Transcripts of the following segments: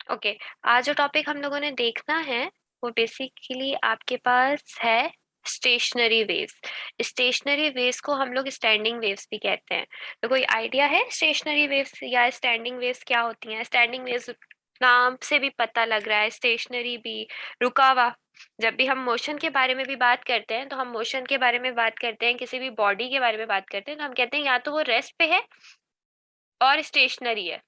Okay, आज जो topic हम लोगों ने देखना है वो बेसिकली आपके पास है स्टेशनरी वेव्स। स्टेशनरी वेव्स को हम लोग स्टैंडिंग वेव्स भी कहते हैं। तो कोई आइडिया है स्टेशनरी वेव्स या स्टैंडिंग वेव्स क्या होती हैं? स्टैंडिंग वेव्स नाम से भी पता लग रहा है, स्टेशनरी भी, रुका हुआ। जब भी हम मोशन के बारे में भी बात करते हैं तो हम मोशन के बारे में बात करते हैं, किसी भी बॉडी के बारे में बात करते हैं तो हम कहते हैं या तो वो रेस्ट पे है और स्टेशनरी है।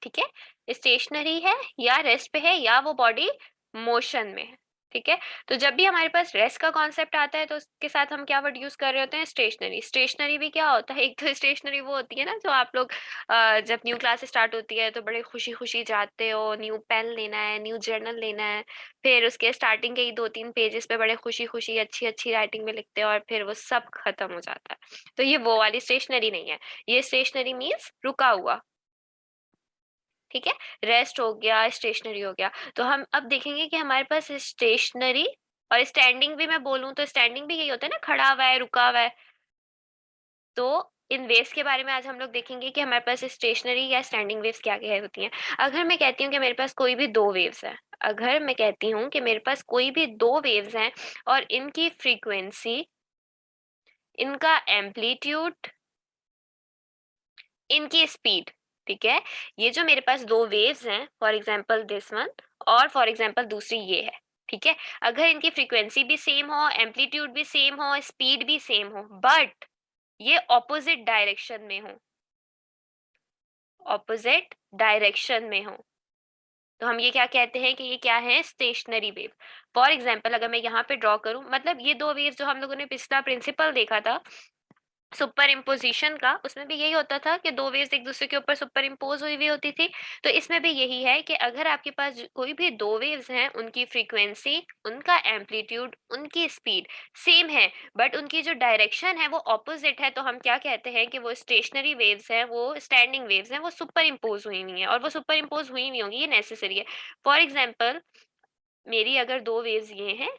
ठीक है, स्टेशनरी है या रेस्ट पे है या वो बॉडी मोशन में है। ठीक है, तो जब भी हमारे पास रेस्ट का कॉन्सेप्ट आता है तो उसके साथ हम क्या वर्ड यूज कर रहे होते हैं? स्टेशनरी। स्टेशनरी भी क्या होता है? एक तो स्टेशनरी वो होती है ना जो आप लोग जब न्यू क्लास स्टार्ट होती है तो बड़े खुशी खुशी जाते हो, न्यू पेन लेना है, न्यू जर्नल लेना है, फिर उसके स्टार्टिंग के ही 2-3 पेजेस पे बड़े खुशी खुशी अच्छी अच्छी राइटिंग में लिखते हो और फिर वो सब खत्म हो जाता है। तो ये वो वाली स्टेशनरी नहीं है। ये स्टेशनरी मीन्स रुका हुआ। ठीक है, रेस्ट हो गया, स्टेशनरी हो गया। तो हम अब देखेंगे कि हमारे पास स्टेशनरी और स्टैंडिंग भी मैं बोलूं तो स्टैंडिंग भी यही होता है ना, खड़ा हुआ है, रुका हुआ है। तो इन वेव्स के बारे में आज हम लोग देखेंगे कि हमारे पास स्टेशनरी या स्टैंडिंग वेव्स क्या क्या होती हैं। अगर मैं कहती हूँ कि मेरे पास कोई भी दो वेव्स है, अगर मैं कहती हूँ कि मेरे पास कोई भी दो वेव्स हैं और इनकी फ्रीक्वेंसी, इनका एम्पलीट्यूड, इनकी स्पीड, ठीक है, ये जो मेरे पास दो वेव्स हैं, फॉर एग्जांपल दिस वन और फॉर एग्जांपल दूसरी ये है। ठीक है, अगर इनकी फ्रीक्वेंसी भी सेम हो, एम्पलीट्यूड भी सेम हो, स्पीड भी सेम हो, बट ये ऑपोजिट डायरेक्शन में हो, ऑपोजिट डायरेक्शन में हो, तो हम ये क्या कहते हैं कि ये क्या है? Stationary wave. फॉर एग्जाम्पल अगर मैं यहाँ पे ड्रॉ करूं, मतलब ये दो वेव जो हम लोगों ने पिछला प्रिंसिपल देखा था सुपर इम्पोजिशन का, उसमें भी यही होता था कि दो वेव्स एक दूसरे के ऊपर सुपर इम्पोज हुई हुई होती थी। तो इसमें भी यही है कि अगर आपके पास कोई भी दो वेव्स हैं, उनकी फ्रीक्वेंसी, उनका एम्पलीट्यूड, उनकी स्पीड सेम है, बट उनकी जो डायरेक्शन है वो ऑपोजिट है, तो हम क्या कहते हैं कि वो स्टेशनरी वेव्स हैं, वो स्टैंडिंग वेव्स हैं, वो सुपर इम्पोज हुई हुई हैं। और वो सुपर इम्पोज हुई हुई होंगी, ये नेसेसरी है। फॉर एग्जाम्पल मेरी अगर दो वेव्स ये हैं,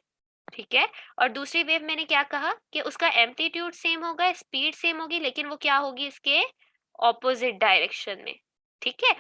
ठीक है, और दूसरी वेव मैंने क्या कहा कि उसका एम्पलीट्यूड सेम होगा, स्पीड सेम होगी, लेकिन वो क्या होगी? इसके ऑपोजिट डायरेक्शन में। ठीक है,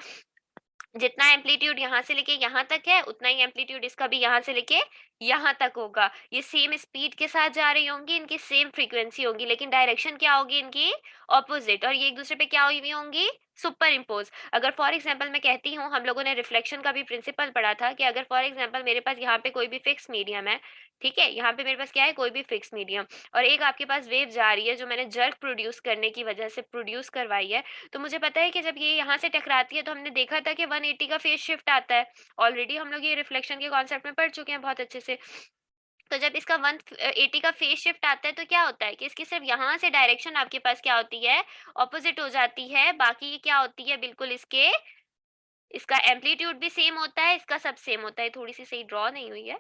जितना एम्पलीट्यूड यहाँ से लेके यहाँ तक है उतना ही एम्पलीट्यूड इसका भी यहाँ से लेके यहाँ तक होगा। ये सेम स्पीड के साथ जा रही होंगी, इनकी सेम फ्रीक्वेंसी होगी, लेकिन डायरेक्शन क्या होगी इनकी? ऑपोजिट। और ये एक दूसरे पे क्या हुई हुई होंगी? Super impose. अगर फॉर एग्जाम्पल मैं कहती हूँ, हम लोगों ने रिफ्लेक्शन का भी प्रिंसिपल पढ़ा था कि अगर फॉर एग्जाम्पल मेरे पास यहाँ पे कोई भी फिक्स मीडियम है, ठीक है, यहाँ पे मेरे पास क्या है? कोई भी फिक्स मीडियम, और एक आपके पास वेव जा रही है जो मैंने जर्क प्रोड्यूस करने की वजह से प्रोड्यूस करवाई है। तो मुझे पता है कि जब ये यहाँ से टकराती है तो हमने देखा था कि 180 का फेज शिफ्ट आता है। ऑलरेडी हम लोग ये रिफ्लेक्शन के कॉन्सेप्ट में पढ़ चुके हैं बहुत अच्छे से। तो जब इसका 180 का फेज शिफ्ट आता है तो क्या होता है कि इसकी सिर्फ यहाँ से डायरेक्शन आपके पास क्या होती है? ऑपोजिट हो जाती है। बाकी ये क्या होती है? बिल्कुल इसके, इसका एम्पलीट्यूड भी सेम होता है, इसका सब सेम होता है। थोड़ी सी सही ड्रॉ नहीं हुई है,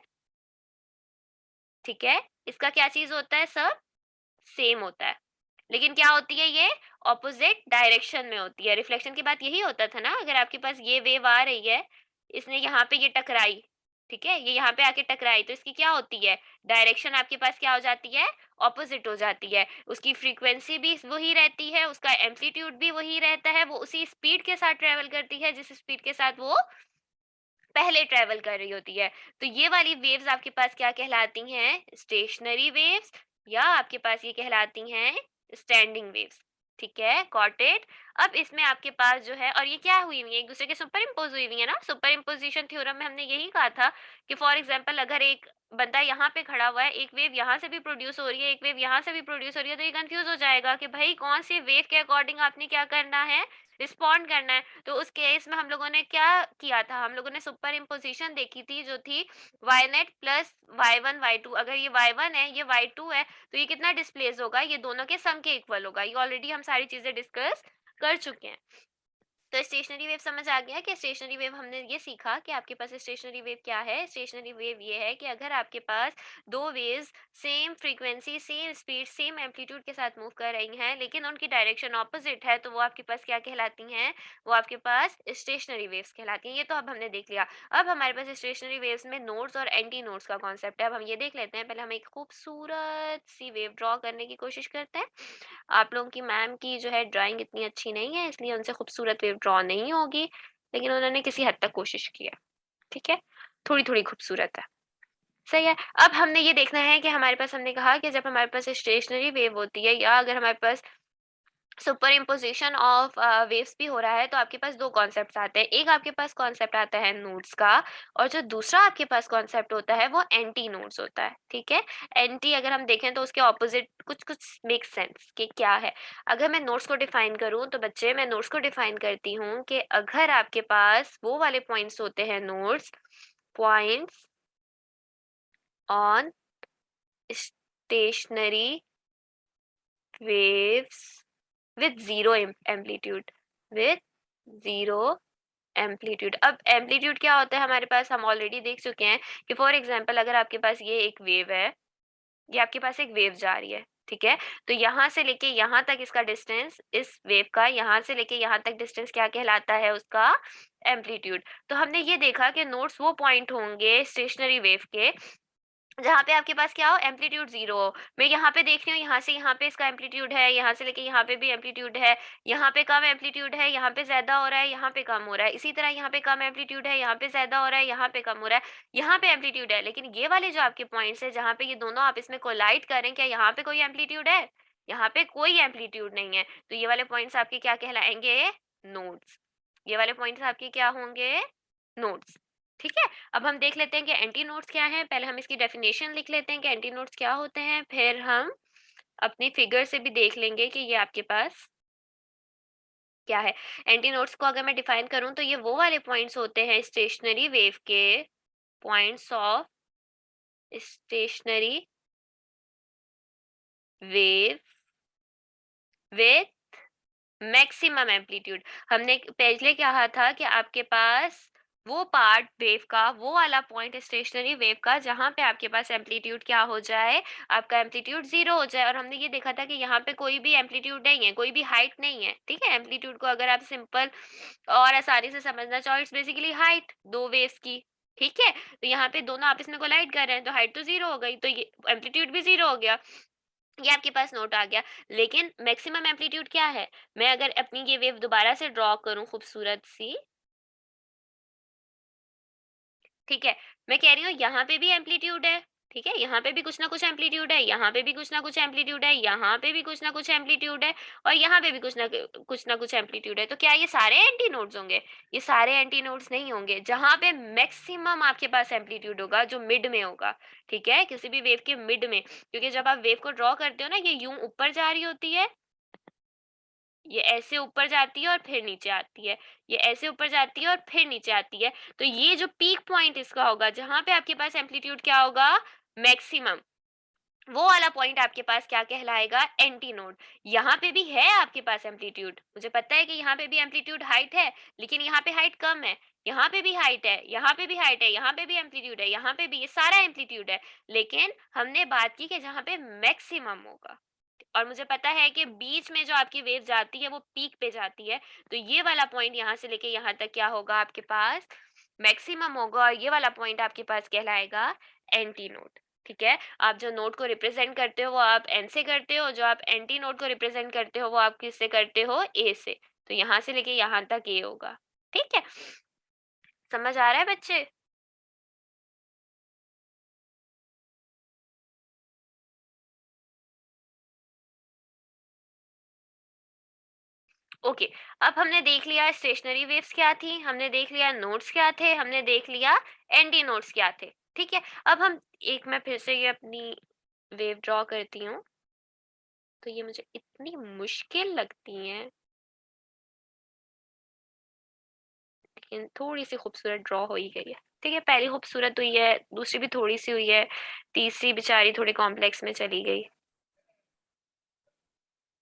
ठीक है, इसका क्या चीज होता है? सब सेम होता है, लेकिन क्या होती है? ये ऑपोजिट डायरेक्शन में होती है। रिफ्लेक्शन की बात यही होता था ना, अगर आपके पास ये वेव आ रही है, इसने यहाँ पे ये टकराई, ठीक है, ये यहाँ पे आके टकराई, तो इसकी क्या होती है? डायरेक्शन आपके पास क्या हो जाती है? ऑपोजिट हो जाती है। उसकी फ्रीक्वेंसी भी वही रहती है, उसका एम्पलीट्यूड भी वही रहता है, वो उसी स्पीड के साथ ट्रेवल करती है जिस स्पीड के साथ वो पहले ट्रेवल कर रही होती है। तो ये वाली वेव्स आपके पास क्या कहलाती हैं? स्टेशनरी वेव्स, या आपके पास ये कहलाती हैं स्टैंडिंग वेव्स। ठीक है, गॉट इट। अब इसमें आपके पास जो है, और ये क्या हुई हुई है? एक दूसरे के सुपर इम्पोज हुई हुई है ना। सुपर इम्पोजिशन थ्योरम में हमने यही कहा था कि फॉर एग्जाम्पल अगर एक बंदा यहाँ पे खड़ा हुआ है, एक वेव यहाँ से भी प्रोड्यूस हो रही है, एक वेव यहाँ से भी प्रोड्यूस हो रही है, तो ये कंफ्यूज हो जाएगा कि भाई कौन सी वेव के अकॉर्डिंग आपने क्या करना है? रिस्पॉन्ड करना है। तो उस केस में हम लोगों ने क्या किया था? हम लोगों ने सुपर इम्पोजिशन देखी थी जो थी Y net plus Y one Y two. अगर ये वाई वन है, ये वाई टू है, तो ये कितना डिस्प्लेस होगा? ये दोनों के सम के इक्वल होगा। ये ऑलरेडी हम सारी चीजें डिस्कस कर चुके हैं। तो स्टेशनरी वेव समझ आ गया कि स्टेशनरी वेव हमने ये सीखा कि आपके पास स्टेशनरी वेव क्या है। स्टेशनरी वेव ये है कि अगर आपके पास दो waves same frequency, same speed, same amplitude के साथ मूव कर रही हैं, लेकिन उनकी डायरेक्शन ऑपोजिट है, तो वो आपके पास क्या कहलाती हैं? वो आपके पास स्टेशनरी वेव्स कहलाती हैं। ये तो अब हमने देख लिया। अब हमारे पास स्टेशनरी वेव्स में नोड्स और एंटी नोड्स का कॉन्सेप्ट है। अब हम ये देख लेते हैं। पहले हम एक खूबसूरत सी वेव ड्रॉ करने की कोशिश करते हैं। आप लोगों की मैम की जो है ड्राइंग इतनी अच्छी नहीं है, इसलिए उनसे खूबसूरत वेव ड्रॉ नहीं होगी। लेकिन उन्होंने किसी हद तक कोशिश की है, ठीक है? थोड़ी-थोड़ी खूबसूरत है। सही है। अब हमने ये देखना है कि हमारे पास, हमने कहा कि जब हमारे पास स्टेशनरी वेव होती है या अगर हमारे पास सुपर इम्पोजिशन ऑफ वेव्स भी हो रहा है, तो आपके पास 2 कॉन्सेप्ट्स आते हैं। एक आपके पास कॉन्सेप्ट आता है नोड्स का, और जो दूसरा आपके पास कॉन्सेप्ट होता है वो एंटी नोड्स होता है, ठीक है? एंटी अगर हम देखें तो उसके ऑपोजिट कुछ-कुछ मेक सेंस कि क्या है। अगर मैं नोड्स को डिफाइन करूँ तो बच्चे, मैं नोड्स को डिफाइन करती हूँ कि अगर आपके पास वो वाले पॉइंट्स होते हैं nodes, points on stationary waves with zero amplitude, with zero amplitude. अब एम्पलीट्यूड क्या होता है हमारे पास, हम ऑलरेडी देख चुके हैं कि फॉर एग्जांपल अगर आपके पास ये एक वेव है, ये आपके पास एक वेव जा रही है, ठीक है? तो यहाँ से लेके यहाँ तक इसका डिस्टेंस, इस वेव का यहाँ से लेके यहाँ तक डिस्टेंस क्या कहलाता है, उसका एम्पलीट्यूड। तो हमने ये देखा कि नोड्स वो पॉइंट होंगे स्टेशनरी वेव के जहाँ पे आपके पास क्या हो, एम्पलीट्यूड जीरो हो। मैं यहाँ पे देख रही हूँ, यहाँ से यहाँ पे इसका एम्पलीट्यूड है, यहाँ से लेके यहाँ पे भी एम्पलीट्यूड है, यहाँ पे कम एम्पलीट्यूड है, यहाँ पे ज्यादा हो रहा है, यहाँ पे कम हो रहा है, इसी तरह यहाँ पे कम एम्पलीट्यूड है, यहाँ पे ज्यादा हो रहा है, यहाँ पे कम हो रहा है, यहाँ पे एम्पलीट्यूड है। लेकिन ये वाले जो आपके पॉइंट्स है जहाँ पे ये दोनों आप इसमें कोलाइड कर रहे हैं, क्या यहाँ पे कोई एम्पलीट्यूड है? यहाँ पे कोई एम्पलीट्यूड नहीं है। तो ये वाले पॉइंट्स आपके क्या कहलाएंगे, नोड्स। ये वाले पॉइंट्स आपके क्या होंगे, नोड्स, ठीक है? अब हम देख लेते हैं कि एंटी नोड्स क्या है। पहले हम इसकी डेफिनेशन लिख लेते हैं कि एंटी नोड्स क्या होते हैं, फिर हम अपनी फिगर से भी देख लेंगे कि ये आपके पास क्या है। एंटी नोड्स को अगर मैं डिफाइन करूं तो ये वो वाले पॉइंट्स होते हैं स्टेशनरी वेव के, points of stationary wave with maximum amplitude. हमने पहले कहा था कि आपके पास वो पार्ट वेव का, वो वाला पॉइंट स्टेशनरी वेव का जहां पे आपके पास एम्पलीट्यूड क्या हो जाए, आपका एम्पलीट्यूड जीरो हो जाए। और हमने ये देखा था कि यहाँ पे कोई भी एम्पलीट्यूड नहीं है, कोई भी हाइट नहीं है, ठीक है? एम्पलीट्यूड को अगर आप सिंपल और आसानी से समझना चाहो, इट्स बेसिकली हाइट दो वेव्स की, ठीक है? तो यहाँ पे दोनों आपस में कोलाइड कर रहे हैं, तो हाइट तो जीरो हो गई, तो ये एम्पलीट्यूड भी जीरो हो गया। ये आपके पास नोट आ गया। लेकिन मैक्सिमम एम्पलीट्यूड क्या है? मैं अगर अपनी ये वेव दोबारा से ड्रॉ करूं खूबसूरत सी, ठीक है? मैं कह रही हूँ यहाँ पे भी एम्पलीट्यूड है, ठीक है? यहाँ पे भी कुछ ना कुछ एम्पलीट्यूड है, यहाँ पे भी कुछ ना कुछ एम्पलीट्यूड है, यहाँ पे भी कुछ ना कुछ एम्पलीट्यूड है, और यहाँ पे भी कुछ ना कुछ एम्पलीट्यूड है। तो क्या ये सारे एंटी नोड्स होंगे? ये सारे एंटी नोड्स नहीं होंगे। जहां पे मैक्सिमम आपके पास एम्पलीट्यूड होगा, जो मिड में होगा, ठीक है? किसी भी वेव के मिड में, क्योंकि जब आप वेव को ड्रॉ करते हो ना, ये यूं ऊपर जा रही होती है, ये ऐसे ऊपर जाती है और फिर नीचे आती है, ये ऐसे ऊपर जाती है और फिर नीचे आती है। तो ये जो पीक पॉइंट इसका होगा, जहां पे आपके पास एम्पलीट्यूड क्या होगा, मैक्सिमम, वो वाला पॉइंट आपके पास क्या कहलाएगा, एंटी नोड। यहाँ पे भी है आपके पास एम्पलीट्यूड, मुझे पता है कि यहाँ पे भी एम्पलीट्यूड हाइट है, लेकिन यहाँ पे हाइट कम है, यहाँ पे भी हाइट है, यहाँ पे भी हाइट है, यहाँ पे भी एम्पलीट्यूड है, यहाँ पे भी, ये सारा एम्पलीट्यूड है। लेकिन हमने बात की कि जहाँ पे मैक्सिमम होगा, और मुझे पता है कि बीच में जो आपकी वेव जाती है वो पीक पे जाती है। तो ये वाला पॉइंट यहाँ से लेके यहाँ तक क्या होगा, आपके पास मैक्सिमम होगा, और ये वाला पॉइंट आपके पास कहलाएगा एंटी नोड, ठीक है? आप जो नोड को रिप्रेजेंट करते हो वो आप एन से करते हो, जो आप एंटी नोड को रिप्रेजेंट करते हो वो आप किससे करते हो, ए से। तो यहाँ से लेके यहाँ तक ए होगा, ठीक है? समझ आ रहा है बच्चे? ओके। अब हमने देख लिया स्टेशनरी वेव्स क्या थी, हमने देख लिया नोड्स क्या थे, हमने देख लिया एंटी नोड्स क्या थे, ठीक है? अब हम एक, मैं फिर से ये अपनी वेव ड्रॉ करती हूँ, तो ये मुझे इतनी मुश्किल लगती हैं, लेकिन थोड़ी सी खूबसूरत ड्रॉ हो ही गई है, ठीक है? पहली खूबसूरत हुई है, दूसरी भी थोड़ी सी हुई है, तीसरी बेचारी थोड़ी कॉम्प्लेक्स में चली गई।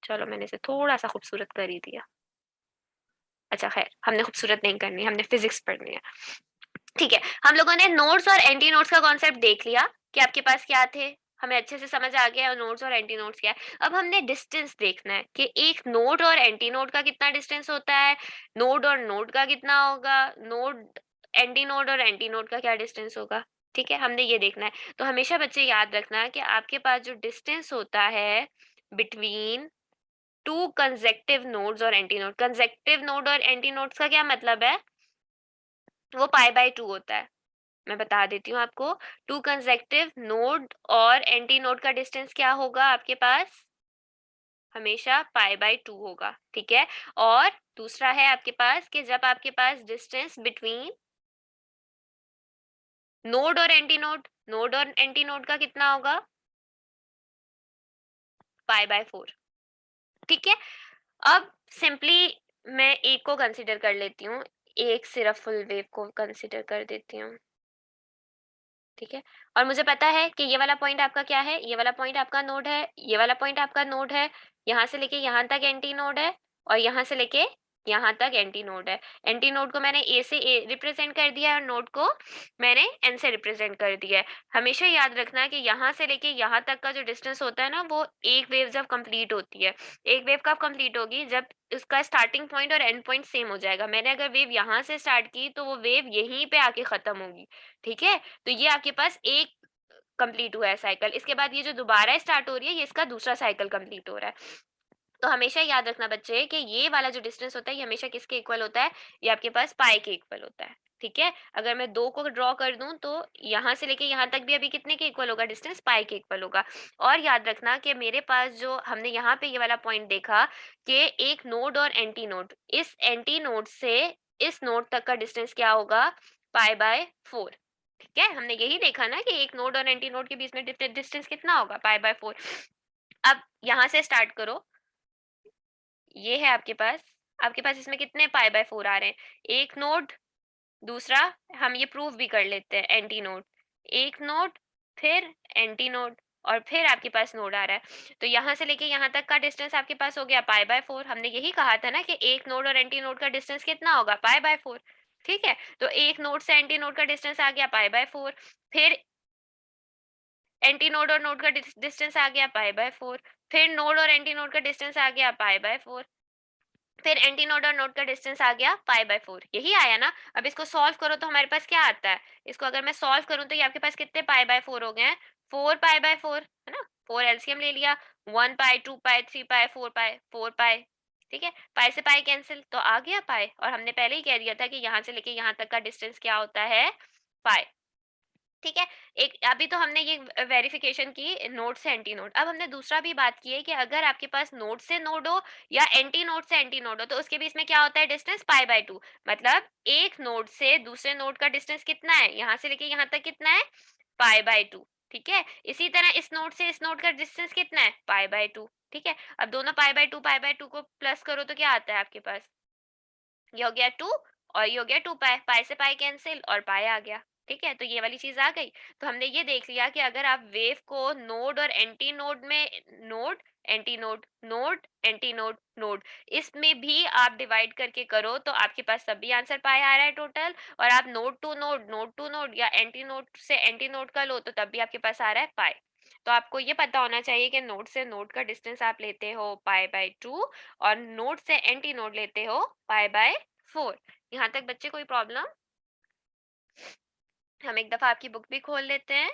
चलो मैंने इसे थोड़ा सा खूबसूरत कर ही दिया। अच्छा खैर, हमने खूबसूरत नहीं करनी, हमने फिजिक्स पढ़नी है, ठीक है? हम लोगों ने नोड्स और एंटी नोड्स का कॉन्सेप्ट देख लिया कि आपके पास क्या थे, हमें अच्छे से समझ आ गया नोड्स और एंटी नोड्स क्या है। अब हमने डिस्टेंस देखना है कि एक नोड और एंटी नोड का कितना डिस्टेंस होता है, नोड और नोड का कितना होगा, नोड, एंटी नोड और एंटी नोड का क्या डिस्टेंस होगा, ठीक है? हमने ये देखना है। तो हमेशा बच्चे याद रखना कि आपके पास जो डिस्टेंस होता है बिटवीन टू कंसेक्टिव नोड्स और एंटी नोड, कंसेक्टिव नोड और एंटी नोड्स का क्या मतलब है, वो π/2 होता है। मैं बता देती हूँ आपको, 2 कंसेक्टिव नोड और एंटी नोड का डिस्टेंस क्या होगा आपके पास, हमेशा π/2 होगा, ठीक है। और दूसरा है आपके पास कि जब आपके पास डिस्टेंस बिटवीन नोड और एंटी नोड, नोड और एंटी नोड का कितना होगा, π/4, ठीक है। अब सिंपली मैं एक को कंसीडर कर लेती हूँ, एक सिर्फ फुल वेव को कंसीडर कर देती हूँ, ठीक है। और मुझे पता है कि ये वाला पॉइंट आपका क्या है, ये वाला पॉइंट आपका नोड है, ये वाला पॉइंट आपका नोड है, यहाँ से लेके यहाँ तक एंटी नोड है, और यहाँ से लेके यहाँ तक एंटी नोड है। एंटी नोड को मैंने ए से ए रिप्रेजेंट कर दिया है और नोड को मैंने एन से रिप्रेजेंट कर दिया है। हमेशा याद रखना कि यहाँ से लेके यहाँ तक का जो डिस्टेंस होता है ना, वो एक वेव जब कंप्लीट होती है, एक वेव कब कंप्लीट होगी, जब उसका स्टार्टिंग पॉइंट और एंड पॉइंट सेम हो जाएगा। मैंने अगर वेव यहाँ से स्टार्ट की तो वो वेव यहीं पे आके खत्म होगी, ठीक है। तो ये आपके पास एक कंप्लीट हुआ है साइकिल, इसके बाद ये जो दोबारा स्टार्ट हो रही है, ये इसका दूसरा साइकिल कंप्लीट हो रहा है। तो हमेशा याद रखना बच्चे कि ये वाला जो डिस्टेंस होता है, ये हमेशा किसके इक्वल होता है, ये आपके पास पाई के इक्वल होता है, ठीक है। अगर मैं 2 को ड्रॉ कर दूं तो यहाँ से लेके यहाँ तक भी अभी कितने के इक्वल होगा, डिस्टेंस पाई के इक्वल होगा। और याद रखना कि मेरे पास जो हमने यहाँ पे ये वाला पॉइंट देखा कि एक नोड और एंटी नोड, इस एंटी नोड से इस नोड तक का डिस्टेंस क्या होगा, π/4, ठीक है। हमने यही देखा ना कि एक नोड और एंटी नोड के बीच में डिस्टेंस कितना होगा, π/4। अब यहाँ से स्टार्ट करो, ये है आपके पास इसमें कितने π/4 आ रहे हैं, एक नोड, दूसरा हम ये प्रूव भी कर लेते हैं, एंटी नोड, एक नोड, फिर एंटी नोड, और फिर आपके पास नोड आ रहा है। तो यहाँ से लेके यहाँ तक का डिस्टेंस आपके पास हो गया π/4। हमने यही कहा था ना कि एक नोड और एंटी नोड का डिस्टेंस कितना होगा, π/4, ठीक है। तो एक नोड से एंटी नोड का डिस्टेंस आ गया π/4, फिर एंटी नोड और नोड का डिस्टेंस आ गया π/4, फिर नोड और एंटी नोड का डिस्टेंस आ गया π/4, फिर एंटी नोड और नोड का डिस्टेंस आ गया π/4, यही आया ना। अब इसको सॉल्व करो तो हमारे पास क्या आता है, इसको अगर मैं सॉल्व करूं तो ये आपके पास कितने π/4 हो गए हैं, 4 π/4, है ना। 4 एलसीएम ले लिया, 1 π, 2 π, 3 π, 4 π, 4 π, ठीक है। पाई से पाई कैंसिल तो आ गया पाई, और हमने पहले ही कह दिया था कि यहाँ से लेके यहाँ तक का डिस्टेंस क्या होता है, पाई, ठीक है। एक अभी तो हमने ये वेरिफिकेशन की नोड से एंटी नोड। अब हमने दूसरा भी बात की है कि अगर आपके पास नोड से नोड हो या एंटी नोड से एंटी नोड हो तो उसके बीच में क्या होता है, डिस्टेंस π/2। मतलब एक नोड से दूसरे नोड का डिस्टेंस कितना है, यहाँ से लेके यहाँ तक कितना है, π/2, ठीक है। इसी तरह इस नोड से इस नोड का डिस्टेंस कितना है, π/2, ठीक है। अब दोनों π/2 को प्लस करो तो क्या आता है आपके पास, ये हो गया 2 और ये हो गया 2 पाई, पाई से पाई कैंसिल और पाई आ गया, ठीक है। तो ये वाली चीज आ गई। तो हमने ये देख लिया कि अगर आप वेव को नोड और एंटी नोड में, node anti node, node anti node, node, इसमें भी आप डिवाइड करके करो तो आपके पास तभी आंसर पाई आ रहा है टोटल। और आप node to node, node to node या एंटी नोड से एंटी नोड का लो तो तब भी आपके पास आ रहा है पाई। तो आपको ये पता होना चाहिए कि नोड से नोड का डिस्टेंस आप लेते हो π/2 और नोड से एंटी नोड लेते हो π/4। यहाँ तक बच्चे कोई प्रॉब्लम, हम एक दफा आपकी बुक भी खोल लेते हैं,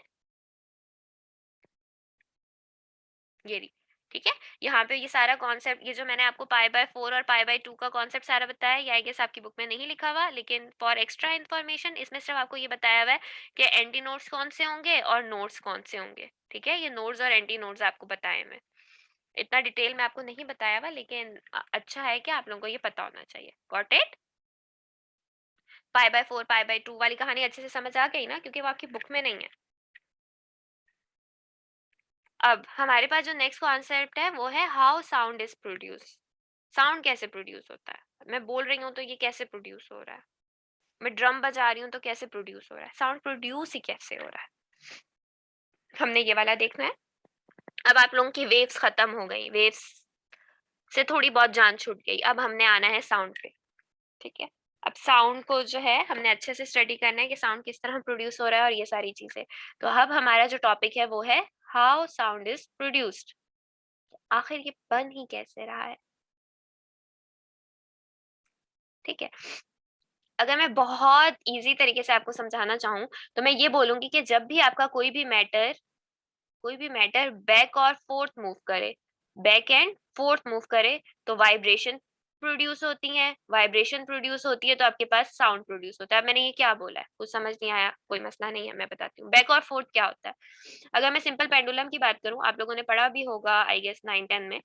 ये रही, ठीक है। यहाँ पे ये सारा कॉन्सेप्ट, ये जो मैंने आपको π/4 और π/2 का कॉन्सेप्ट सारा बताया, ये आई गेस आपकी बुक में नहीं लिखा हुआ, लेकिन फॉर एक्स्ट्रा इन्फॉर्मेशन इसमें सिर्फ आपको ये बताया हुआ है कि एंटी नोड्स कौन से होंगे और नोड्स कौन से होंगे, ठीक है। ये नोड्स और एंटी नोड्स आपको बताए मैं, इतना डिटेल में आपको नहीं बताया हुआ, लेकिन अच्छा है कि आप लोगों को ये पता होना चाहिए। गॉट इट, π/4 π/2 वाली कहानी अच्छे से समझ आ गई ना, क्योंकि वो आपकी बुक में नहीं है। अब हमारे पास जो नेक्स्ट कॉन्सेप्ट है वो है how sound is produce. Sound कैसे प्रोड्यूस होता है, मैं बोल रही हूँ तो ये कैसे प्रोड्यूस हो रहा है, मैं ड्रम बजा रही हूँ तो कैसे प्रोड्यूस हो रहा है, साउंड प्रोड्यूस ही कैसे हो रहा है, हमने ये वाला देखना है। अब आप लोगों की वेव्स खत्म हो गई, वेव्स से थोड़ी बहुत जान छूट गई, अब हमने आना है साउंड पे, ठीक है। अब साउंड को जो है हमने अच्छे से स्टडी करना है कि साउंड किस तरह प्रोड्यूस हो रहा है और ये सारी चीजें। तो अब हमारा जो टॉपिक है वो है हाउ साउंड इज प्रोड्यूस्ड, आखिर ये बन ही कैसे रहा है, ठीक है। अगर मैं बहुत इजी तरीके से आपको समझाना चाहूँ तो मैं ये बोलूंगी कि जब भी आपका कोई भी मैटर बैक और फोर्थ मूव करे, बैक एंड फोर्थ मूव करे, तो वाइब्रेशन प्रोड्यूस होती है, वाइब्रेशन प्रोड्यूस होती है, तो आपके पास साउंड प्रोड्यूस होता है। अब मैंने ये क्या बोला है? कुछ समझ नहीं आया? कोई मसला नहीं है, मैं बताती हूँ। बैक और फोर्थ क्या होता है? अगर मैं सिंपल पेंडुलम की बात करूँ, आप लोगों ने पढ़ा भी होगा आई गेस 9-10 में।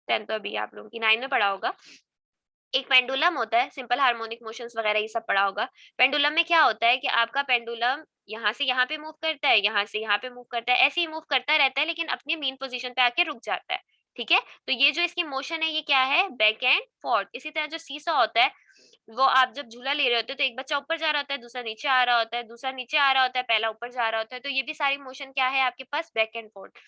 10 तो अभी आप लोगों की 9 में पढ़ा होगा। एक पेंडुलम होता है, सिंपल हार्मोनिक मोशंस वगैरह ये सब पढ़ा होगा। पेंडुलम में क्या होता है कि आपका पेंडुलम यहाँ से यहाँ पे मूव करता है, यहाँ से यहाँ पे मूव करता है, ऐसे ही मूव करता रहता है, लेकिन अपनी मेन पोजीशन पे आके रुक जाता है। ठीक है? तो ये जो इसकी मोशन है, ये क्या है? Back and fourth. इसी तरह जो सीसॉ होता है, वो आप जब झूला ले रहे होते हो तो एक बच्चा ऊपर जा रहा होता है, दूसरा नीचे आ रहा होता है, दूसरा नीचे आ रहा होता है, पहला ऊपर जा रहा होता है। तो ये भी सारी मोशन क्या है आपके पास? Back and fourth.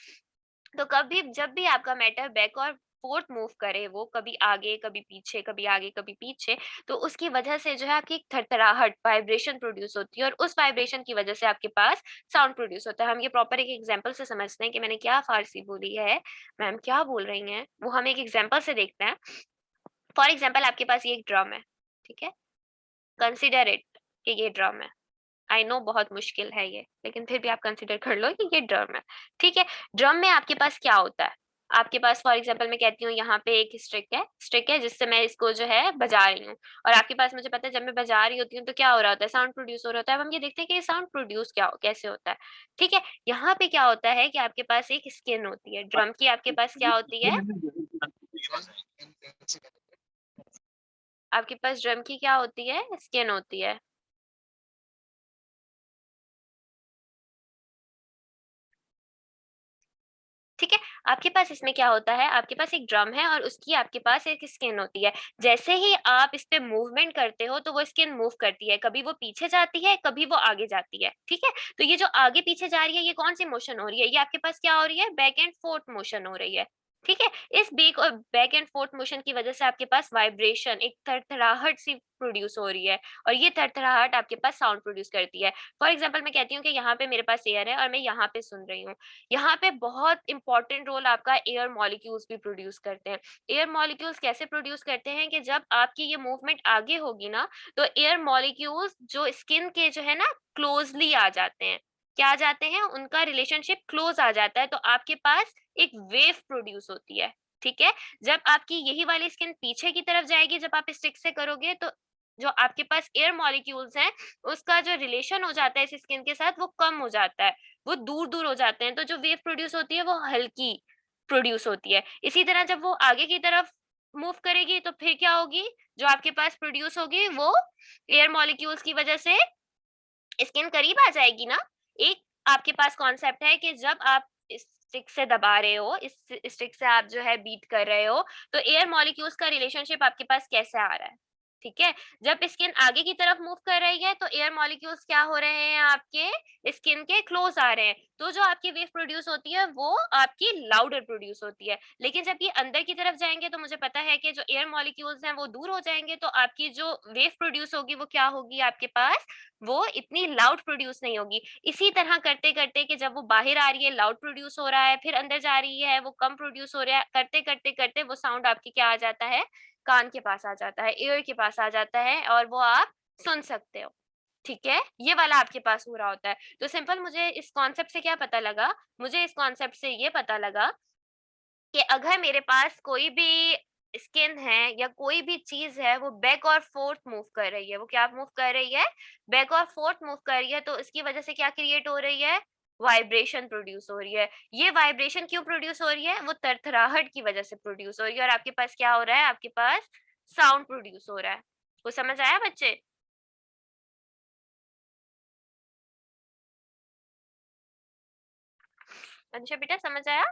तो कभी जब भी आपका मैटर बैक और फोर्थ मूव करे, वो कभी आगे कभी पीछे, कभी आगे कभी पीछे, तो उसकी वजह से जो है आपकी एक थरथराहट, वाइब्रेशन प्रोड्यूस होती है, और उस वाइब्रेशन की वजह से आपके पास साउंड प्रोड्यूस होता है। हम ये प्रॉपर एक एग्जांपल से समझते हैं कि मैंने क्या फारसी बोली है, मैम क्या बोल रही हैं, वो हम एक एग्जांपल से देखते हैं। फॉर एग्जांपल आपके पास ये एक ड्रम है, ठीक है? कंसिडर इट कि ये ड्रम है। आई नो बहुत मुश्किल है ये, लेकिन फिर भी आप कंसीडर कर लो कि ये ड्रम है। ठीक है? ड्रम में आपके पास क्या होता है? आपके पास फॉर एग्जांपल मैं कहती हूँ यहाँ पे एक स्टिक है जिससे मैं इसको जो है बजा रही हूँ, और आपके पास मुझे पता है जब मैं बजा रही होती हूँ तो क्या हो रहा होता है? साउंड प्रोड्यूस हो रहा होता है। अब हम ये देखते हैं कि ये साउंड प्रोड्यूस कैसे होता है। ठीक है? यहाँ पे क्या होता है कि आपके पास एक स्किन होती है, ड्रम की आपके पास क्या होती है? आपके पास ड्रम की क्या होती है? स्किन होती है। ठीक है? आपके पास इसमें क्या होता है? आपके पास एक ड्रम है और उसकी आपके पास एक स्किन होती है। जैसे ही आप इस पे मूवमेंट करते हो तो वो स्किन मूव करती है, कभी वो पीछे जाती है, कभी वो आगे जाती है। ठीक है? तो ये जो आगे पीछे जा रही है, ये कौन सी मोशन हो रही है? ये आपके पास क्या हो रही है? बैक एंड फोर्थ मोशन हो रही है। ठीक है? इस बैक एंड फोर्थ मोशन की वजह से आपके पास वाइब्रेशन, एक थरथराहट सी प्रोड्यूस हो रही है, और ये थरथराहट आपके पास साउंड प्रोड्यूस करती है। फॉर एग्जांपल मैं कहती हूँ कि यहाँ पे मेरे पास एयर है और मैं यहाँ पे सुन रही हूँ। यहाँ पे बहुत इंपॉर्टेंट रोल आपका एयर मॉलिक्यूल्स भी प्रोड्यूस करते हैं। एयर मॉलिक्यूल्स कैसे प्रोड्यूस करते हैं कि जब आपकी ये मूवमेंट आगे होगी ना, तो एयर मॉलिक्यूल्स जो स्किन के जो है ना क्लोजली आ जाते हैं। क्या आ जाते हैं? उनका रिलेशनशिप क्लोज आ जाता है, तो आपके पास एक वेव प्रोड्यूस होती है। ठीक है? जब आपकी यही वाली स्किन पीछे की तरफ जाएगी, जब आप स्टिक से करोगे, तो जो आपके पास एयर मॉलिक्यूल्स हैं, उसका जो रिलेशन हो जाता है इस स्किन के साथ, वो कम हो जाता है, वो दूर-दूर हो जाते हैं, तो जो वेव प्रोड्यूस होती है वो हल्की प्रोड्यूस होती है। इसी तरह जब वो आगे की तरफ मूव करेगी तो फिर क्या होगी? जो आपके पास प्रोड्यूस होगी वो एयर मॉलिक्यूल्स की वजह से स्किन करीब आ जाएगी ना। एक आपके पास कॉन्सेप्ट है कि जब आप इस स्टिक से दबा रहे हो, इस स्टिक से आप जो है बीट कर रहे हो, तो एयर मॉलिक्यूल्स का रिलेशनशिप आपके पास कैसे आ रहा है? ठीक है? जब स्किन आगे की तरफ मूव कर रही है, तो एयर मॉलिक्यूल्स क्या हो रहे हैं आपके स्किन के क्लोज आ रहे हैं। तो जो आपकी वेव प्रोड्यूस होती है, वो आपकी लाउडर प्रोड्यूस होती है। लेकिन जब ये अंदर की तरफ जाएँगे, तो मुझे पता है कि जो एयर मॉलिक्यूल्स हैं, वो दूर हो जाएँगे, तो आपकी जो वेव प्रोड्यूस होगी, वो क्या होगी आपके पास? वो इतनी लाउड प्रोड्यूस नहीं होगी। इसी तरह करते-करते कि जब वो बाहर आ रही है लाउड प्रोड्यूस हो रहा है, फिर अंदर जा रही है वो कम प्रोड्यूस हो रहा है, करते-करते वो साउंड आपकी क्या आ जाता है? कान के पास आ जाता है, ईयर के पास आ जाता है, और वो आप सुन सकते हो। ठीक है? ये वाला आपके पास हो रहा होता है। तो सिंपल मुझे इस कॉन्सेप्ट से क्या पता लगा? मुझे इस कॉन्सेप्ट से ये पता लगा कि अगर मेरे पास कोई भी स्किन है या कोई भी चीज़ है, वो बैक और फोर्थ मूव कर रही है। वो क्या मूव कर रही है? बैक और फोर्थ मूव कर रही है, तो इसकी वज़ह से क्या क्रिएट हो रही है? वाइब्रेशन प्रोड्यूस हो रही है। ये वाइब्रेशन क्यों प्रोड्यूस हो रही है? वो थरथराहट की वज़ह से प्रोड्यूस हो रही है, और आपके पास क्या हो रहा है? आपके पास साउंड प्रोड्यूस हो रहा है। कुछ समझ आया बच्चे? अंशु बेटा समझ आया?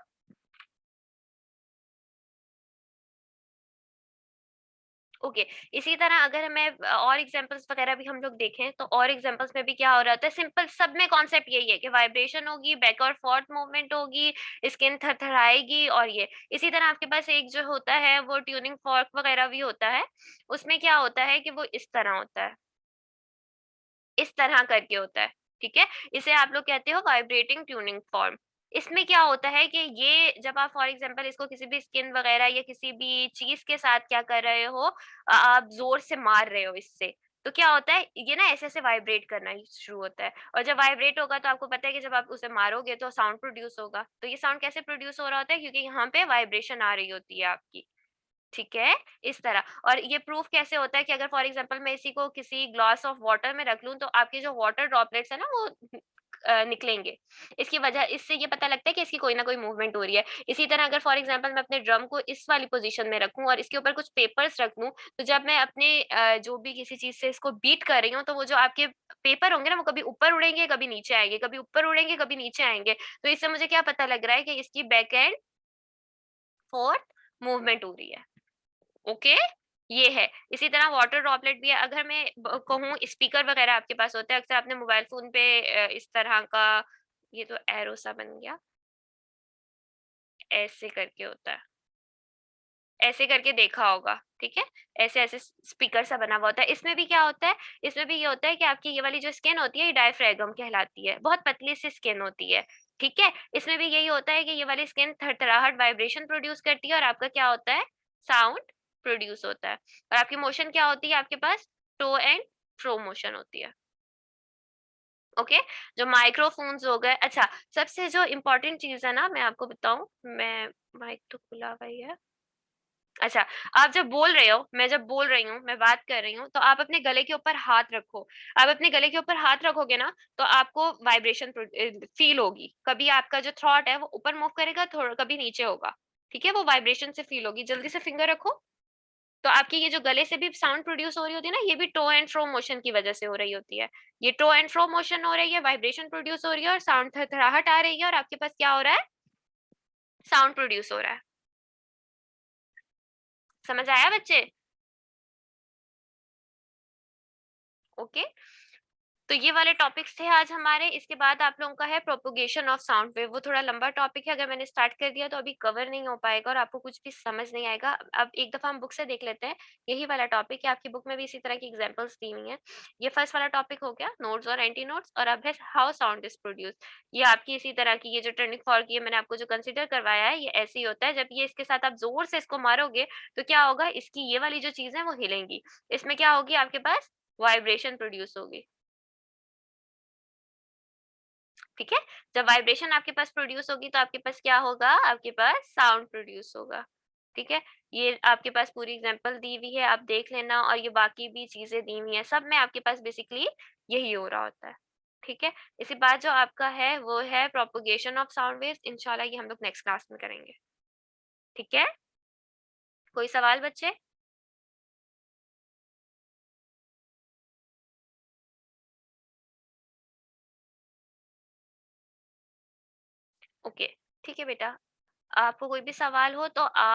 ओके। इसी तरह अगर मैं और एग्जांपल्स वगैरह भी हम लोग देखें, तो और एग्जांपल्स में भी क्या हो रहा होता है? सिंपल सब में कॉन्सेप्ट यही है कि वाइब्रेशन होगी, बैक और फोर्थ मूवमेंट होगी, स्किन थरथराएगी, और ये इसी तरह आपके पास एक जो होता है वो ट्यूनिंग फॉर्क वगैरह भी होता है। उसमें क्या होता है कि वो इस तरह होता है, इस तरह करके होता है। ठीक है? इसे आप लोग कहते हो वाइब्रेटिंग ट्यूनिंग फॉर्क। इसमें क्या होता है कि ये जब आप फॉर एग्जांपल इसको किसी भी स्किन वगैरह या किसी भी चीज के साथ क्या कर रहे हो, आप जोर से मार रहे हो इससे, तो क्या होता है? ये ना ऐसे-ऐसे वाइब्रेट करना शुरू होता है, और जब वाइब्रेट होगा तो आपको पता है कि जब आप उसे मारोगे तो साउंड प्रोड्यूस होगा। तो ये साउंड कैसे प्रोड्यूस हो रहा होता है? क्योंकि यहाँ पे वाइब्रेशन आ रही होती है आपकी। ठीक है? इस तरह। और ये प्रूफ कैसे होता है कि अगर फॉर एग्ज़ाम्पल मैं इसी को किसी ग्लास ऑफ वाटर में रख लूँ, तो आपके जो वाटर ड्रॉपलेट्स हैं ना वो निकलेंगे। इसकी वजह इससे ये पता लगता है कि इसकी कोई न कोई मूवमेंट हो रही है। इसी तरह अगर फॉर एग्ज़ाम्पल मैं अपने ड्रम को इस वाली पोज़ीशन में रखूँ और इसके ऊपर कुछ पेपर्स रख दूँ, तो जब मैं अपने जो भी किसी चीज़ से इसको बीट कर रही हूँ, तो वो जो आपके पेपर होंगे ना, वो कभी ऊपर उड़ेंगे, कभी नीचे आएँगे, कभी ऊपर उड़ेंगे, कभी नीचे आएँगे। तो इससे मुझे क्या पता लग रहा है कि इसकी बैक एंड फोर्थ मूवमेंट हो रही है। ओके, ये है। इसी तरह वाटर ड्रॉपलेट भी है। अगर मैं कहूँ स्पीकर वगैरह आपके पास होते हैं, अक्सर आपने मोबाइल फ़ोन पे इस तरह का ये तो एरो सा बन गया, ऐसे करके होता है। ऐसे करके देखा होगा, ठीक है? ऐसे-ऐसे स्पीकर सा बना हुआ होता है। इसमें भी क्या होता है, इसमें भी ये होता है कि आपकी ये वाली जो स्किन होती है, ये डायफ्राम कहलाती है। बहुत पतली सी स्किन होती है, ठीक है? इसमें भी यही होता है कि ये वाली स्किन थरथराहट वाइब्रेशन प्रोड्यूस करती है और आपका क्या होता है, साउंड प्रोड्यूस होता है। और आपकी मोशन क्या होती है आपके पास, टू एंड फ्रो मोशन होती है। ओके? जो माइक्रोफ़ोन्स हो गए अच्छा, सबसे जो इम्पोर्टेंट चीज़ है ना, मैं आपको बताऊँ, मैं माइक तो खुला हुआ ही है। अच्छा, आप जब बोल रहे हो, मैं जब बोल रही हूँ, मैं बात कर रही हूँ, तो आप अपने गले के ऊपर हाथ रखो। आप अपने गले के ऊपर हाथ रखोगे ना, तो आपको वाइब्रेशन फ़ील होगी। कभी आपका जो थ्रॉट है, वो ऊपर मूव करेगा, थोड़ा कभी नीचे होगा। ठीक है? वो वाइब्रेशन से फ़ील होगी। जल्दी से फिंगर रखो, तो आपकी ये जो गले से भी साउंड प्रोड्यूस हो रही होती है ना, ये भी टू एंड फ्रो मोशन की वज़ह से हो रही होती है। ये टू एंड फ्रो मोशन हो रही है, वाइब्रेशन प्रोड्यूस हो रही है और साउंड थरथराहट आ रही है और आपके पास क्या हो रहा है? साउंड प्रोड्यूस हो रहा है। समझ आया बच्चे? ओके? तो ये वाले टॉपिक्स थे आज हमारे। इसके बाद आप लोगों का है प्रोपगेशन ऑफ साउंड वेव। वो थोड़ा लंबा टॉपिक है, अगर मैंने स्टार्ट कर दिया तो अभी कवर नहीं हो पाएगा और आपको कुछ भी समझ नहीं आएगा। अब एक दफ़ा हम बुक से देख लेते हैं। यही वाला टॉपिक है, आपकी बुक में भी इसी तरह की एग्ज़ाम्पल्स दी हुई हैं। ये फर्स्ट वाला टॉपिक हो गया, नोड्स और एंटी नोड्स, और अब है हाउ साउंड इज़ प्रोड्यूस्ड। ये आपकी इसी तरह की ये जो टर्निंग फॉर्क ये मैंने आपको जो कंसिडर करवाया है, ये ऐसे ही होता है। जब ये इसके साथ आप ज़ोर से इसको मारोगे, तो क्या होगा, इसकी ये वाली जो चीज़ है वो हिलेंगी। इसमें क्या होगी आपके पास, वाइब्रेशन प्रोड्यूस होगी। ठीक है? जब वाइब्रेशन आपके पास प्रोड्यूस होगी तो आपके पास क्या होगा? आपके पास साउंड प्रोड्यूस होगा। ठीक है? ये आपके पास पूरी एग्ज़ाम्पल दी हुई है, आप देख लेना, और ये बाकी भी चीज़ें दी हुई हैं। सब में आपके पास बेसिकली यही हो रहा होता है। ठीक है? इसके बाद जो आपका है वो है प्रोपगेशन ऑफ साउंड वेव्स। इंशाल्लाह ये हम लोग नेक्स्ट क्लास में करेंगे। ठीक है? कोई सवाल बच्चे? ओके, ठीक है बेटा। आपको कोई भी सवाल हो तो आप